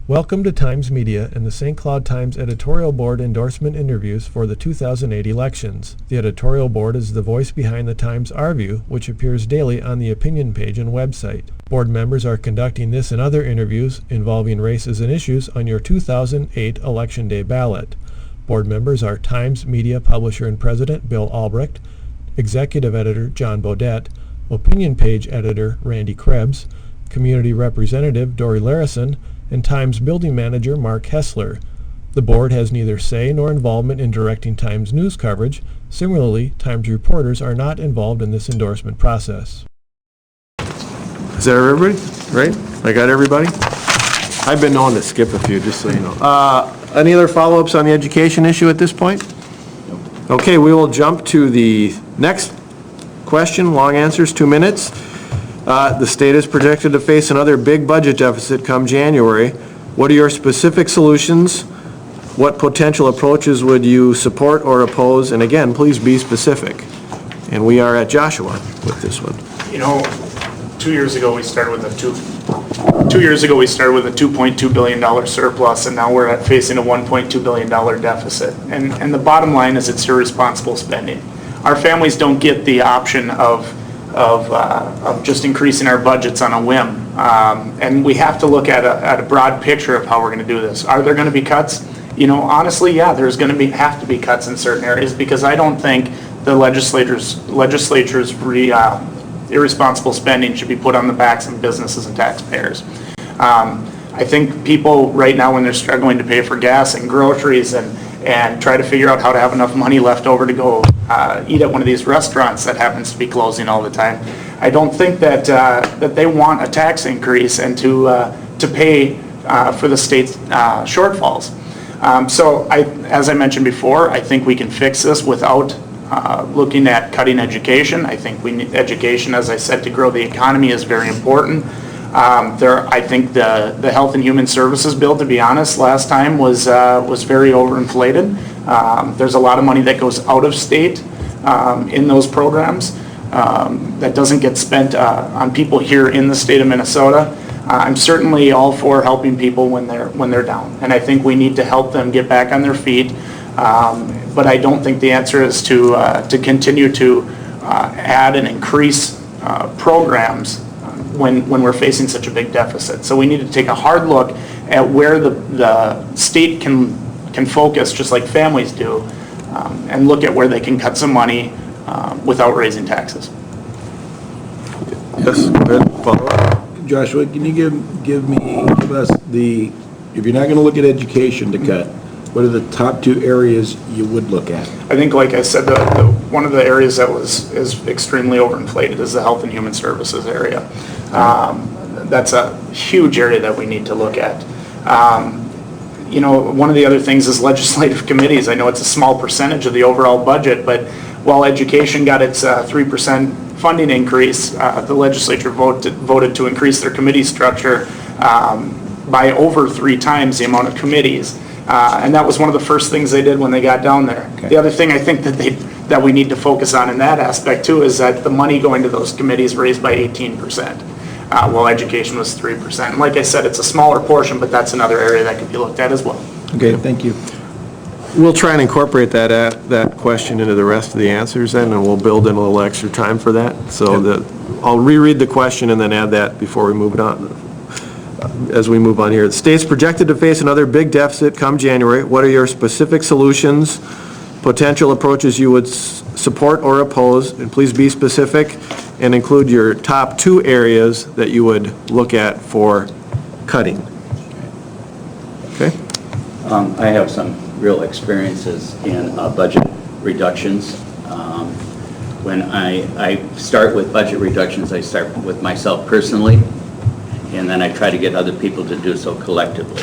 Welcome to Times Media and the St. Cloud Times Editorial Board endorsement interviews for the 2008 elections. The editorial board is the voice behind the Times Review, which appears daily on the opinion page and website. Board members are conducting this and other interviews involving races and issues on your 2008 Election Day ballot. Board members are Times Media Publisher and President Bill Albrecht, Executive Editor John Bodette, Opinion Page Editor Randy Krebs, Community Representative Dory Larison, and Times Building Manager Mark Hessler. The board has neither say nor involvement in directing Times news coverage. Similarly, Times reporters are not involved in this endorsement process. Is that everybody? Right? I got everybody? I've been known to skip a few, just so you know. Any other follow-ups on the education issue at this point? Okay, we will jump to the next question. Long answers, 2 minutes. The state is projected to face another big budget deficit come January. What are your specific solutions? What potential approaches would you support or oppose? And again, please be specific. And we are at Joshua with this one. You know, 2 years ago we started with a $2.2 billion surplus, and now we're facing a $1.2 billion deficit. And the bottom line is it's irresponsible spending. Our families don't get the option of just increasing our budgets on a whim. And we have to look at a broad picture of how we're going to do this. Are there going to be cuts? You know, honestly, yeah, there's going to have to be cuts in certain areas, because I don't think the legislature's irresponsible spending should be put on the backs of businesses and taxpayers. I think people right now, when they're struggling to pay for gas and groceries and try to figure out how to have enough money left over to go eat at one of these restaurants that happens to be closing all the time, I don't think that that they want a tax increase and to pay for the state's shortfalls. So as I mentioned before, I think we can fix this without looking at cutting education. I think we need education, as I said, to grow the economy is very important. I think the Health and Human Services bill, to be honest, last time was very overinflated. There's a lot of money that goes out of state in those programs that doesn't get spent on people here in the state of Minnesota. I'm certainly all for helping people when they're down, and I think we need to help them get back on their feet. But I don't think the answer is to continue to add and increase programs when we're facing such a big deficit. So we need to take a hard look at where the state can focus, just like families do, and look at where they can cut some money without raising taxes. Yes, go ahead. Follow up. Joshua, can you give us if you're not going to look at education to cut, what are the top 2 areas you would look at? I think, like I said, one of the areas that is extremely overinflated is the Health and Human Services area. That's a huge area that we need to look at. You know, one of the other things is legislative committees. I know it's a small percentage of the overall budget, but while education got its 3% funding increase, the legislature voted to increase their committee structure by over 3 times the amount of committees. And that was one of the first things they did when they got down there. Okay. The other thing I think that we need to focus on in that aspect too is that the money going to those committees raised by 18%, while education was 3%. And like I said, it's a smaller portion, but that's another area that could be looked at as well. Okay, thank you. We'll try and incorporate that question into the rest of the answers then, and we'll build in a little extra time for that. So I'll reread the question and then add that before we move it on. As we move on here, the state's projected to face another big deficit come January. What are your specific solutions, potential approaches you would support or oppose? And please be specific and include your top 2 areas that you would look at for cutting. Okay? I have some real experiences in budget reductions. When I start with budget reductions, I start with myself personally, and then I try to get other people to do so collectively.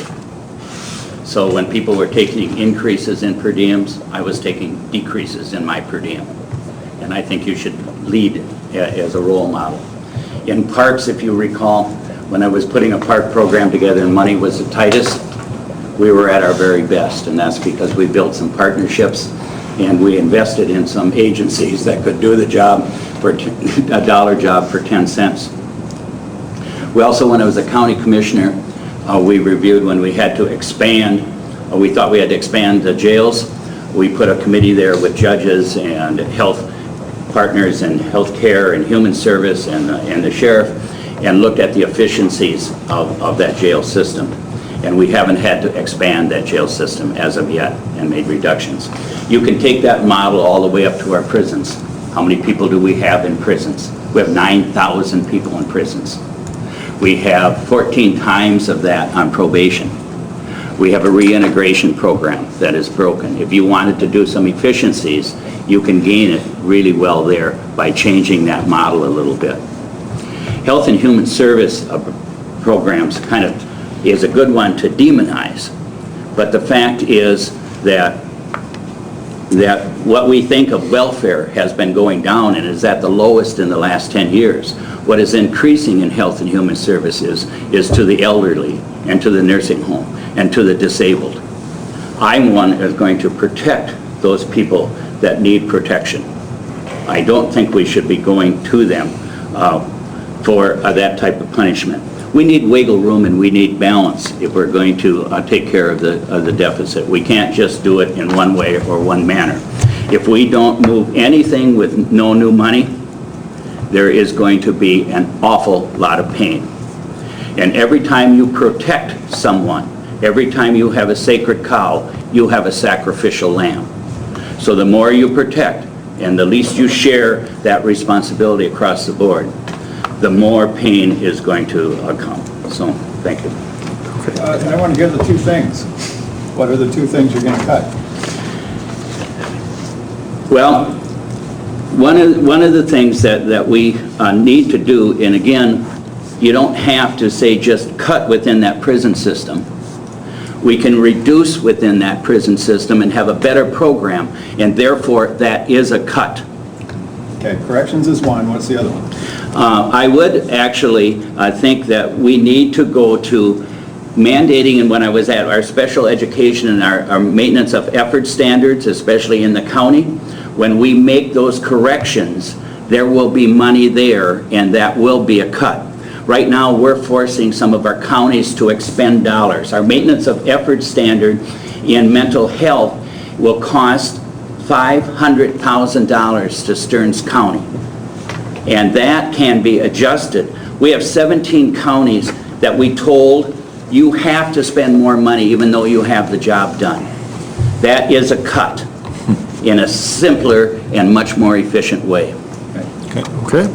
So when people were taking increases in per diems, I was taking decreases in my per diem. And I think you should lead as a role model. In parks, if you recall, when I was putting a park program together and money was the tightest, we were at our very best, and that's because we built some partnerships and we invested in some agencies that could do the job for a dollar job for 10 cents. We also, when I was a county commissioner, we reviewed when we had to expand, we thought we had to expand the jails. We put a committee there with judges and health partners and health care and human service and the sheriff, and looked at the efficiencies of that jail system. And we haven't had to expand that jail system as of yet and made reductions. You can take that model all the way up to our prisons. How many people do we have in prisons? We have 9,000 people in prisons. We have 14 times of that on probation. We have a reintegration program that is broken. If you wanted to do some efficiencies, you can gain it really well there by changing that model a little bit. Health and human service programs kind of is a good one to demonize, but the fact is that what we think of welfare has been going down and is at the lowest in the last 10 years. What is increasing in health and human services is to the elderly and to the nursing home and to the disabled. I'm one that's going to protect those people that need protection. I don't think we should be going to them for that type of punishment. We need wiggle room and we need balance if we're going to take care of the deficit. We can't just do it in one way or one manner. If we don't move anything with no new money, there is going to be an awful lot of pain. And every time you protect someone, every time you have a sacred cow, you have a sacrificial lamb. So the more you protect and the least you share that responsibility across the board, the more pain is going to come. So, thank you. I want to hear the two things. What are the two things you're going to cut? Well, one of the things that we need to do, and again, you don't have to say just cut within that prison system. We can reduce within that prison system and have a better program, and therefore that is a cut. Okay, corrections is one. What's the other one? I would actually think that we need to go to mandating, and when I was at our special education and our maintenance of effort standards, especially in the county, when we make those corrections, there will be money there and that will be a cut. Right now, we're forcing some of our counties to expend dollars. Our maintenance of effort standard in mental health will cost $500,000 to Stearns County. And that can be adjusted. We have 17 counties that we told you have to spend more money even though you have the job done. That is a cut in a simpler and much more efficient way. Okay.